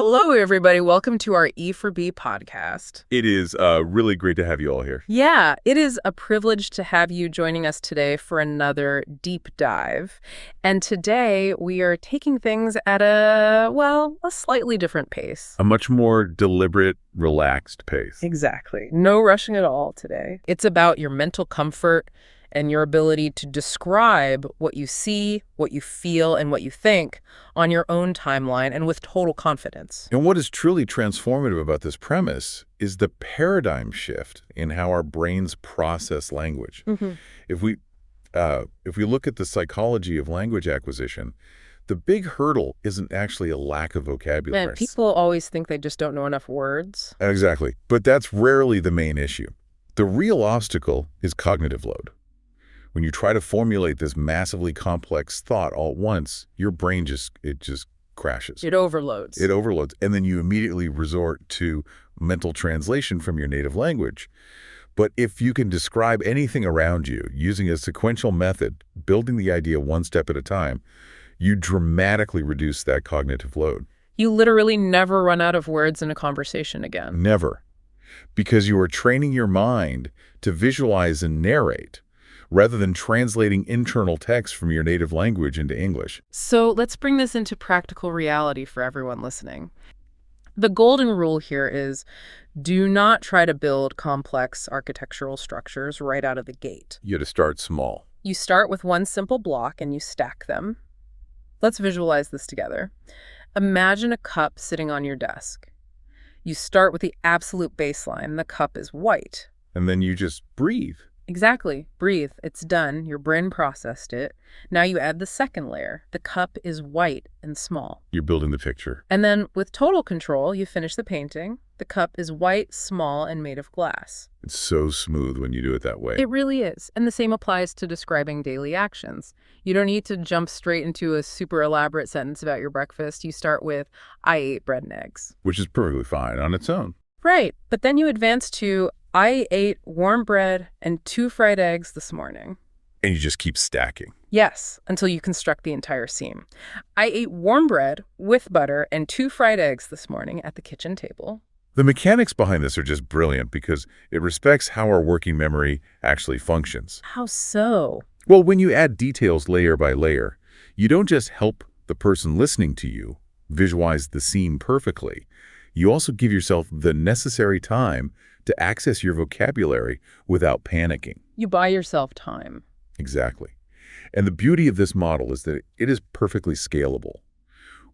Hello, everybody. Welcome to our E for B podcast. It is really great to have you all here. Yeah, it is a privilege to have you joining us today for another deep dive. And today we are taking things at a slightly different pace. A much more deliberate, relaxed pace. Exactly. No rushing at all today. It's about your mental comfort and your ability to describe what you see, what you feel, and what you think on your own timeline and with total confidence. And what is truly transformative about this premise is the paradigm shift in how our brains process language. If we look at the psychology of language acquisition, the big hurdle isn't actually a lack of vocabulary. Man, people always think they just don't know enough words. Exactly. But that's rarely the main issue. The real obstacle is cognitive load. When you try to formulate this massively complex thought all at once, your brain just crashes. It overloads. It overloads. And then you immediately resort to mental translation from your native language. But if you can describe anything around you using a sequential method, building the idea one step at a time, you dramatically reduce that cognitive load. You literally never run out of words in a conversation again. Never. Because you are training your mind to visualize and narrate, rather than translating internal text from your native language into English. So let's bring this into practical reality for everyone listening. The golden rule here is do not try to build complex architectural structures right out of the gate. You have to start small. You start with one simple block and you stack them. Let's visualize this together. Imagine a cup sitting on your desk. You start with the absolute baseline. The cup is white. And then you just breathe. Exactly. Breathe. It's done. Your brain processed it. Now you add the second layer. The cup is white and small. You're building the picture. And then with total control, you finish the painting. The cup is white, small, and made of glass. It's so smooth when you do it that way. It really is. And the same applies to describing daily actions. You don't need to jump straight into a super elaborate sentence about your breakfast. You start with, I ate bread and eggs. Which is perfectly fine on its own. Right. But then you advance to, I ate warm bread and 2 fried eggs this morning. And you just keep stacking. Yes, until you construct the entire scene. I ate warm bread with butter and 2 fried eggs this morning at the kitchen table. The mechanics behind this are just brilliant because it respects how our working memory actually functions. How so? Well, when you add details layer by layer, you don't just help the person listening to you visualize the scene perfectly. You also give yourself the necessary time to access your vocabulary without panicking. You buy yourself time. Exactly. And the beauty of this model is that it is perfectly scalable.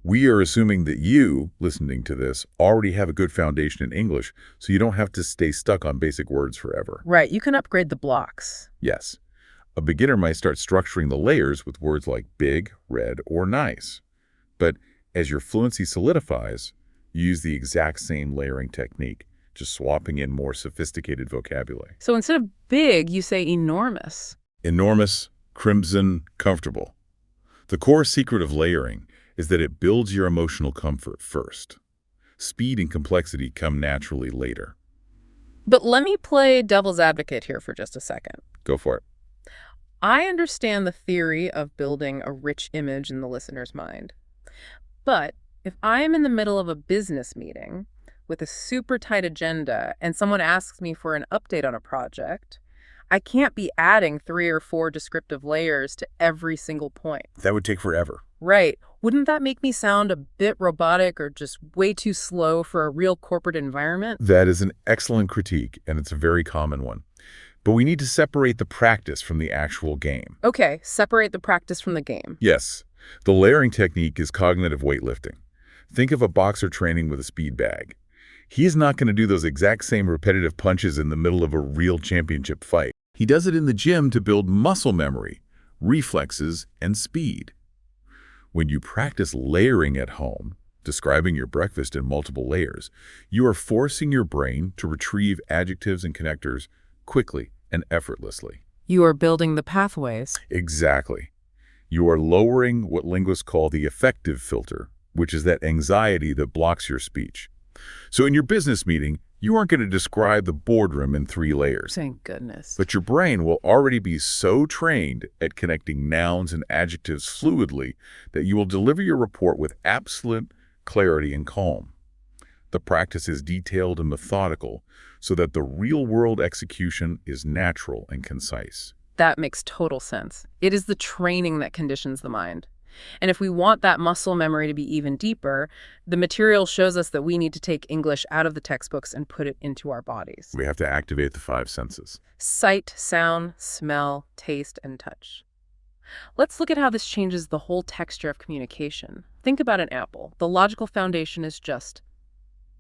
We are assuming that you, listening to this, already have a good foundation in English, so you don't have to stay stuck on basic words forever. Right, you can upgrade the blocks. Yes. A beginner might start structuring the layers with words like big, red, or nice. But as your fluency solidifies, you use the exact same layering technique, just swapping in more sophisticated vocabulary. So instead of big, you say enormous. Enormous, crimson, comfortable. The core secret of layering is that it builds your emotional comfort first. Speed and complexity come naturally later. But let me play devil's advocate here for just a second. Go for it. I understand the theory of building a rich image in the listener's mind. But if I am in the middle of a business meeting with a super tight agenda and someone asks me for an update on a project, I can't be adding 3 or 4 descriptive layers to every single point. That would take forever. Right. Wouldn't that make me sound a bit robotic or just way too slow for a real corporate environment? That is an excellent critique, and it's a very common one. But we need to separate the practice from the actual game. Okay, separate the practice from the game. Yes. The layering technique is cognitive weightlifting. Think of a boxer training with a speed bag. He is not going to do those exact same repetitive punches in the middle of a real championship fight. He does it in the gym to build muscle memory, reflexes, and speed. When you practice layering at home, describing your breakfast in multiple layers, you are forcing your brain to retrieve adjectives and connectors quickly and effortlessly. You are building the pathways. Exactly. You are lowering what linguists call the affective filter, which is that anxiety that blocks your speech. So in your business meeting, you aren't going to describe the boardroom in 3 layers. Thank goodness. But your brain will already be so trained at connecting nouns and adjectives fluidly that you will deliver your report with absolute clarity and calm. The practice is detailed and methodical so that the real-world execution is natural and concise. That makes total sense. It is the training that conditions the mind. And if we want that muscle memory to be even deeper, the material shows us that we need to take English out of the textbooks and put it into our bodies. We have to activate the 5 senses. Sight, sound, smell, taste, and touch. Let's look at how this changes the whole texture of communication. Think about an apple. The logical foundation is just,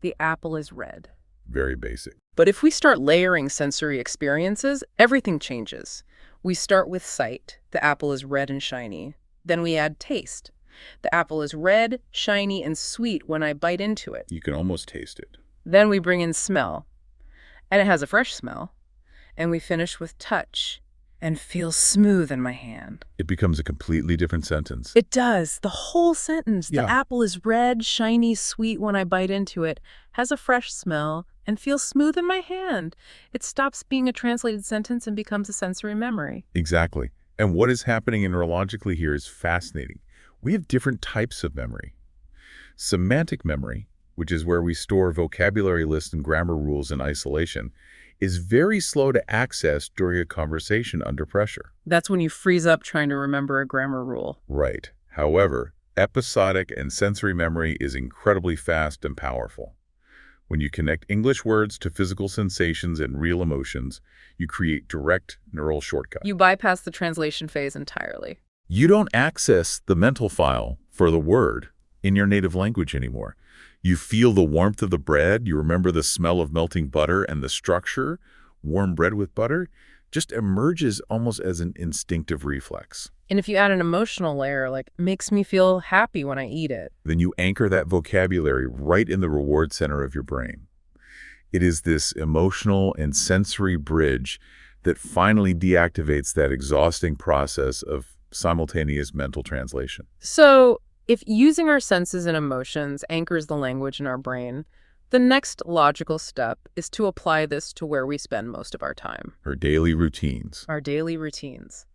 the apple is red. Very basic. But if we start layering sensory experiences, everything changes. We start with sight. The apple is red and shiny. Then we add taste. The apple is red, shiny, and sweet when I bite into it. You can almost taste it. Then we bring in smell. And it has a fresh smell. And we finish with touch. And feels smooth in my hand. It becomes a completely different sentence. It does. The whole sentence. Yeah. The apple is red, shiny, sweet when I bite into it, has a fresh smell, and feels smooth in my hand. It stops being a translated sentence and becomes a sensory memory. Exactly. And what is happening neurologically here is fascinating. We have different types of memory. Semantic memory, which is where we store vocabulary lists and grammar rules in isolation, is very slow to access during a conversation under pressure. That's when you freeze up trying to remember a grammar rule. Right. However, episodic and sensory memory is incredibly fast and powerful. When you connect English words to physical sensations and real emotions, you create direct neural shortcuts. You bypass the translation phase entirely. You don't access the mental file for the word in your native language anymore. You feel the warmth of the bread, you remember the smell of melting butter, and the structure, warm bread with butter, just emerges almost as an instinctive reflex. And if you add an emotional layer, like, makes me feel happy when I eat it. Then you anchor that vocabulary right in the reward center of your brain. It is this emotional and sensory bridge that finally deactivates that exhausting process of simultaneous mental translation. So, if using our senses and emotions anchors the language in our brain, the next logical step is to apply this to where we spend most of our time. Her daily routines. Our daily routines.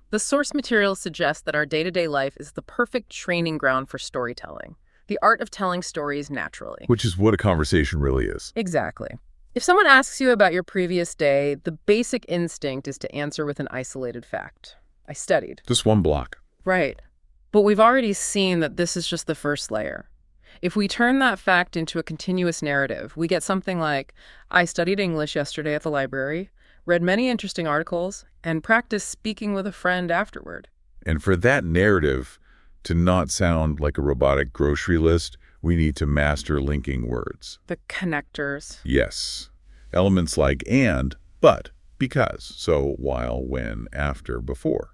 The source material suggests that our day-to-day life is the perfect training ground for storytelling, the art of telling stories naturally. Which is what a conversation really is. Exactly. If someone asks you about your previous day, the basic instinct is to answer with an isolated fact. I studied. Just one block. Right. But we've already seen that this is just the first layer. If we turn that fact into a continuous narrative, we get something like, I studied English yesterday at the library, read many interesting articles, and practiced speaking with a friend afterward. And for that narrative to not sound like a robotic grocery list, we need to master linking words. The connectors. Yes. Elements like and, but, because. So, while, when, after, before.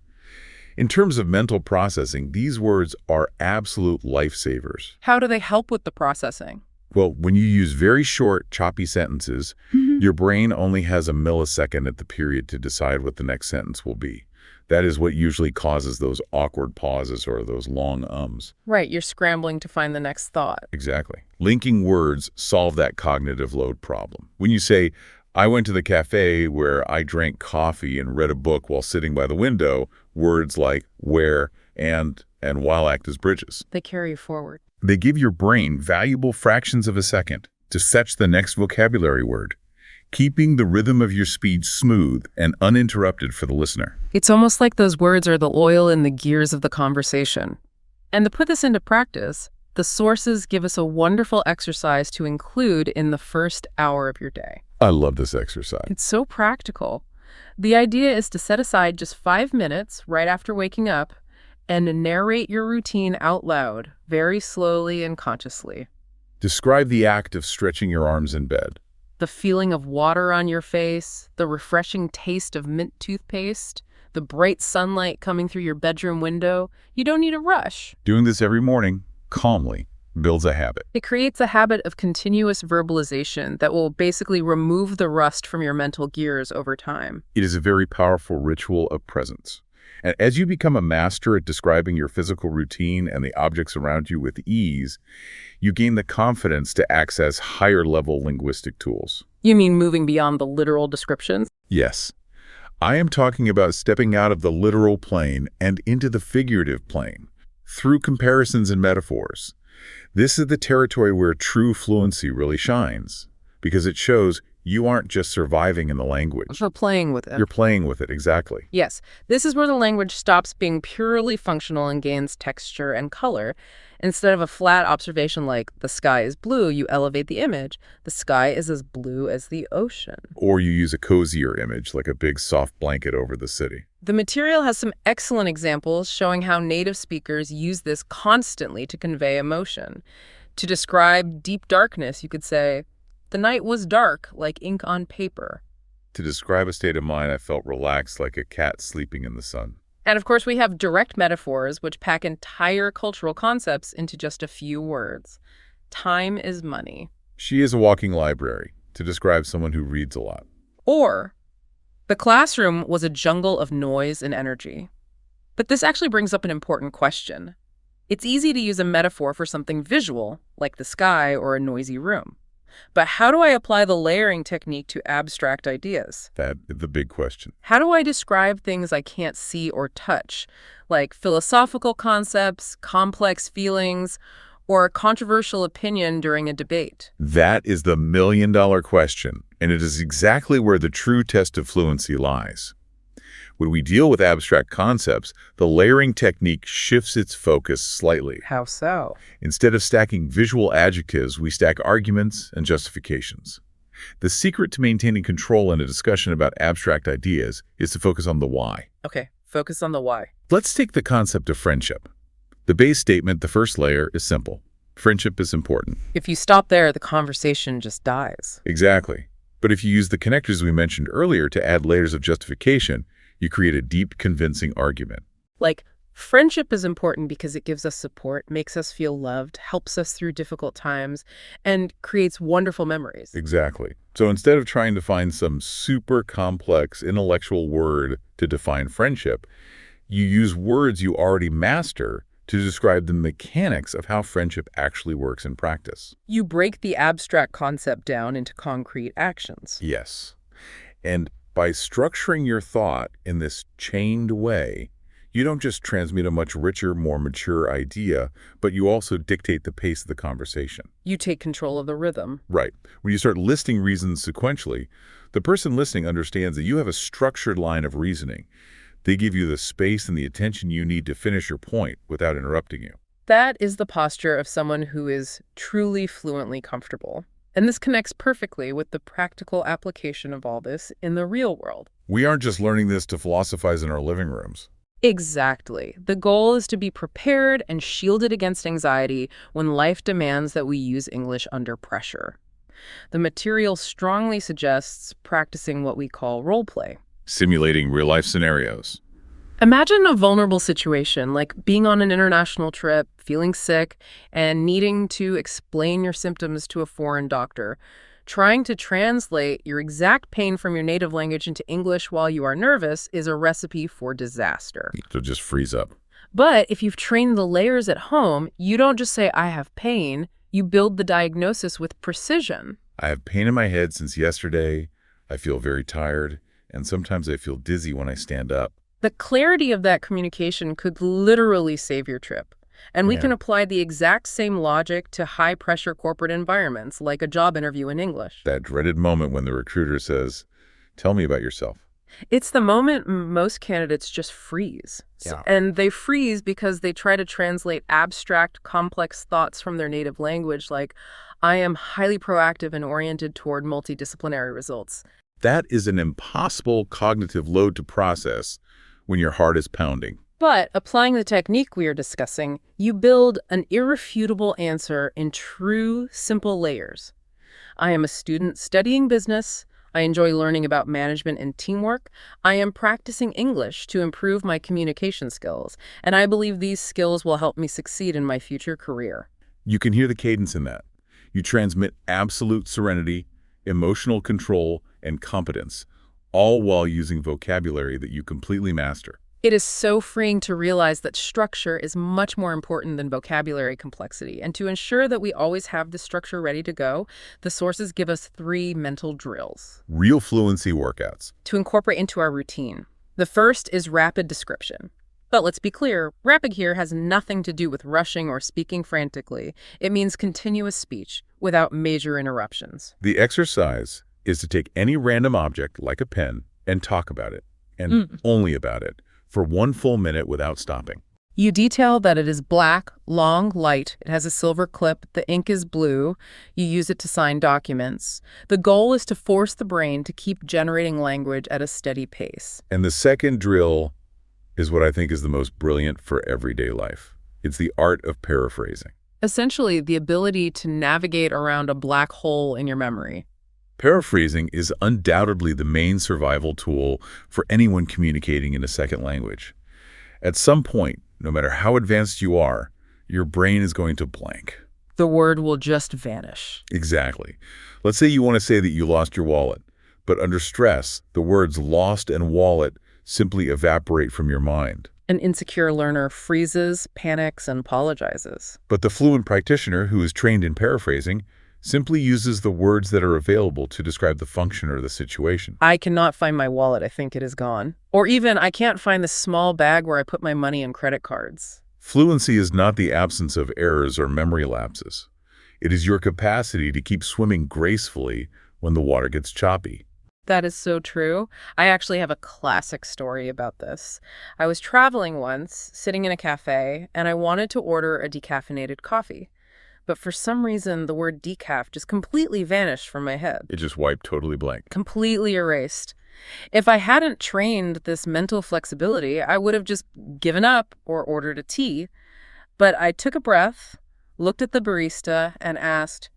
In terms of mental processing, these words are absolute lifesavers. How do they help with the processing? Well, when you use very short, choppy sentences, your brain only has a millisecond at the period to decide what the next sentence will be. That is what usually causes those awkward pauses or those long ums. Right, you're scrambling to find the next thought. Exactly. Linking words solve that cognitive load problem. When you say, I went to the cafe where I drank coffee and read a book while sitting by the window, words like where and while act as bridges. They carry you forward. They give your brain valuable fractions of a second to fetch the next vocabulary word, keeping the rhythm of your speech smooth and uninterrupted for the listener. It's almost like those words are the oil in the gears of the conversation. And to put this into practice, the sources give us a wonderful exercise to include in the first hour of your day. I love this exercise. It's so practical. The idea is to set aside just 5 minutes right after waking up and narrate your routine out loud, very slowly and consciously. Describe the act of stretching your arms in bed. The feeling of water on your face, the refreshing taste of mint toothpaste, the bright sunlight coming through your bedroom window. You don't need a rush. Doing this every morning, calmly, builds a habit. It creates a habit of continuous verbalization that will basically remove the rust from your mental gears over time. It is a very powerful ritual of presence. And as you become a master at describing your physical routine and the objects around you with ease, you gain the confidence to access higher-level linguistic tools. You mean moving beyond the literal descriptions? Yes. I am talking about stepping out of the literal plane and into the figurative plane, through comparisons and metaphors. This is the territory where true fluency really shines, because it shows you aren't just surviving in the language. For playing with it. You're playing with it, exactly. Yes, this is where the language stops being purely functional and gains texture and color. Instead of a flat observation like, the sky is blue, you elevate the image. The sky is as blue as the ocean. Or you use a cozier image, like a big soft blanket over the city. The material has some excellent examples showing how native speakers use this constantly to convey emotion. To describe deep darkness, you could say, the night was dark, like ink on paper. To describe a state of mind, I felt relaxed like a cat sleeping in the sun. And of course, we have direct metaphors, which pack entire cultural concepts into just a few words. Time is money. She is a walking library, to describe someone who reads a lot. Or, the classroom was a jungle of noise and energy. But this actually brings up an important question. It's easy to use a metaphor for something visual, like the sky or a noisy room. But how do I apply the layering technique to abstract ideas? That is the big question. How do I describe things I can't see or touch, like philosophical concepts, complex feelings, or a controversial opinion during a debate? That is the million-dollar question, and it is exactly where the true test of fluency lies. When we deal with abstract concepts, the layering technique shifts its focus slightly. How so? Instead of stacking visual adjectives, we stack arguments and justifications. The secret to maintaining control in a discussion about abstract ideas is to focus on the why. Okay, focus on the why. Let's take the concept of friendship. The base statement, the first layer, is simple. Friendship is important. If you stop there, the conversation just dies. Exactly. But if you use the connectors we mentioned earlier to add layers of justification, you create a deep, convincing argument. Like, friendship is important because it gives us support, makes us feel loved, helps us through difficult times, and creates wonderful memories. Exactly. So instead of trying to find some super complex intellectual word to define friendship, you use words you already master to describe the mechanics of how friendship actually works in practice. You break the abstract concept down into concrete actions. Yes. And by structuring your thought in this chained way, you don't just transmit a much richer, more mature idea, but you also dictate the pace of the conversation. You take control of the rhythm. Right. When you start listing reasons sequentially, the person listening understands that you have a structured line of reasoning. They give you the space and the attention you need to finish your point without interrupting you. That is the posture of someone who is truly fluently comfortable. And this connects perfectly with the practical application of all this in the real world. We aren't just learning this to philosophize in our living rooms. Exactly. The goal is to be prepared and shielded against anxiety when life demands that we use English under pressure. The material strongly suggests practicing what we call role play. Simulating real-life scenarios. Imagine a vulnerable situation like being on an international trip, feeling sick, and needing to explain your symptoms to a foreign doctor. Trying to translate your exact pain from your native language into English while you are nervous is a recipe for disaster. So just freeze up. But if you've trained the layers at home, you don't just say, I have pain. You build the diagnosis with precision. I have pain in my head since yesterday. I feel very tired, and sometimes I feel dizzy when I stand up. The clarity of that communication could literally save your trip. And we can apply the exact same logic to high-pressure corporate environments, like a job interview in English. That dreaded moment when the recruiter says, "Tell me about yourself." It's the moment most candidates just freeze. Yeah. And they freeze because they try to translate abstract, complex thoughts from their native language, like, I am highly proactive and oriented toward multidisciplinary results. That is an impossible cognitive load to process when your heart is pounding. But applying the technique we are discussing, you build an irrefutable answer in true, simple layers. I am a student studying business. I enjoy learning about management and teamwork. I am practicing English to improve my communication skills, and I believe these skills will help me succeed in my future career. You can hear the cadence in that. You transmit absolute serenity, emotional control, and competence, all while using vocabulary that you completely master. It is so freeing to realize that structure is much more important than vocabulary complexity. And to ensure that we always have the structure ready to go, the sources give us 3 mental drills Real fluency workouts. to incorporate into our routine. The first is rapid description. But let's be clear, rapid here has nothing to do with rushing or speaking frantically. It means continuous speech without major interruptions. The exercise is to take any random object, like a pen, and talk about it, and only about it, for 1 full minute without stopping. You detail that it is black, long, light, it has a silver clip, the ink is blue, you use it to sign documents. The goal is to force the brain to keep generating language at a steady pace. And the second drill is what I think is the most brilliant for everyday life. It's the art of paraphrasing. Essentially, the ability to navigate around a black hole in your memory. Paraphrasing is undoubtedly the main survival tool for anyone communicating in a second language. At some point, no matter how advanced you are, your brain is going to blank. The word will just vanish. Exactly. Let's say you want to say that you lost your wallet, but under stress, the words lost and wallet simply evaporate from your mind. An insecure learner freezes, panics, and apologizes. But the fluent practitioner who is trained in paraphrasing simply uses the words that are available to describe the function or the situation. I cannot find my wallet. I think it is gone. Or even, I can't find the small bag where I put my money and credit cards. Fluency is not the absence of errors or memory lapses. It is your capacity to keep swimming gracefully when the water gets choppy. That is so true. I actually have a classic story about this. I was traveling once, sitting in a cafe, and I wanted to order a decaffeinated coffee. But for some reason, the word decaf just completely vanished from my head. It just wiped totally blank. Completely erased. If I hadn't trained this mental flexibility, I would have just given up or ordered a tea. But I took a breath, looked at the barista, and asked,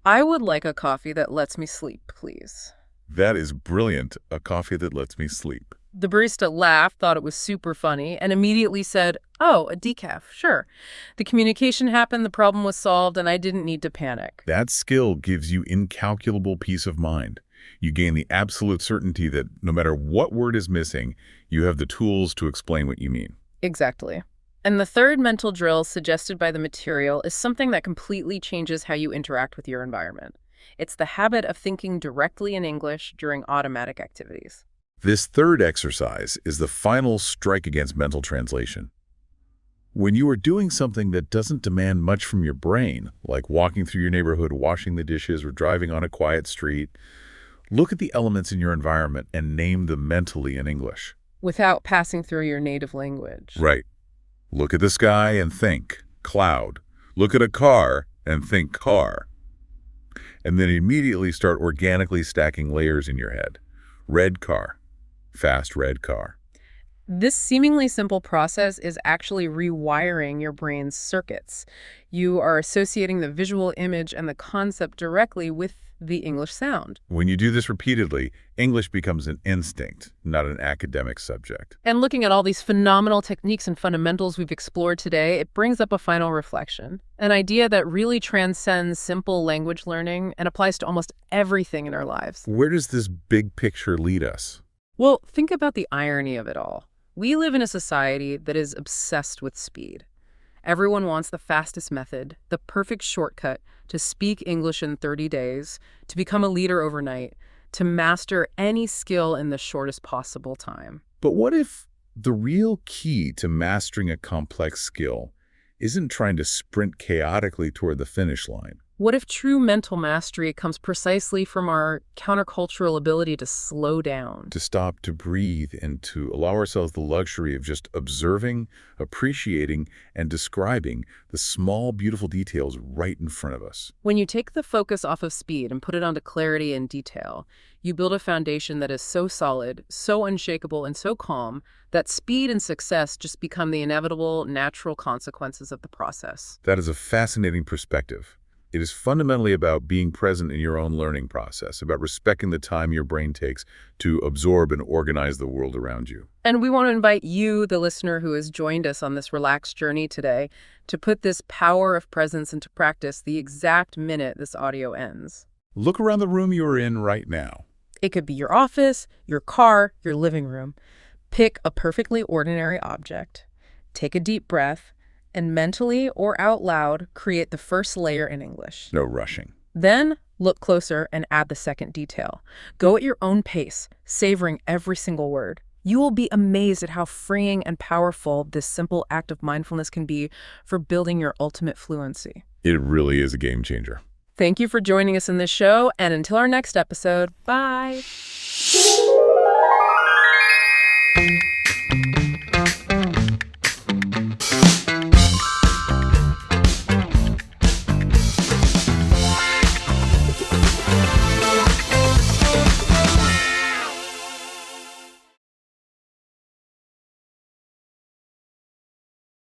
"I would like a coffee that lets me sleep, please." That is brilliant, a coffee that lets me sleep. The barista laughed, thought it was super funny, and immediately said, "Oh, a decaf, sure." The communication happened, the problem was solved, and I didn't need to panic. That skill gives you incalculable peace of mind. You gain the absolute certainty that no matter what word is missing, you have the tools to explain what you mean. Exactly. And the third mental drill suggested by the material is something that completely changes how you interact with your environment. It's the habit of thinking directly in English during automatic activities. This third exercise is the final strike against mental translation. When you are doing something that doesn't demand much from your brain, like walking through your neighborhood, washing the dishes, or driving on a quiet street, look at the elements in your environment and name them mentally in English. Without passing through your native language. Right. Look at the sky and think, cloud. Look at a car and think, car. And then immediately start organically stacking layers in your head. Red car. Fast red car. This seemingly simple process is actually rewiring your brain's circuits. You are associating the visual image and the concept directly with the English sound. When you do this repeatedly, English becomes an instinct, not an academic subject. And looking at all these phenomenal techniques and fundamentals we've explored today, it brings up a final reflection. An idea that really transcends simple language learning and applies to almost everything in our lives. Where does this big picture lead us? Well, think about the irony of it all. We live in a society that is obsessed with speed. Everyone wants the fastest method, the perfect shortcut to speak English in 30 days, to become a leader overnight, to master any skill in the shortest possible time. But what if the real key to mastering a complex skill isn't trying to sprint chaotically toward the finish line? What if true mental mastery comes precisely from our countercultural ability to slow down? To stop, to breathe, and to allow ourselves the luxury of just observing, appreciating, and describing the small, beautiful details right in front of us. When you take the focus off of speed and put it onto clarity and detail, you build a foundation that is so solid, so unshakable, and so calm that speed and success just become the inevitable, natural consequences of the process. That is a fascinating perspective. It is fundamentally about being present in your own learning process, about respecting the time your brain takes to absorb and organize the world around you. And we want to invite you, the listener who has joined us on this relaxed journey today, to put this power of presence into practice the exact minute this audio ends. Look around the room you are in right now. It could be your office, your car, your living room. Pick a perfectly ordinary object. Take a deep breath. And mentally or out loud, create the first layer in English. No rushing. Then look closer and add the second detail. Go at your own pace, savoring every single word. You will be amazed at how freeing and powerful this simple act of mindfulness can be for building your ultimate fluency. It really is a game changer. Thank you for joining us in this show, and until our next episode, bye!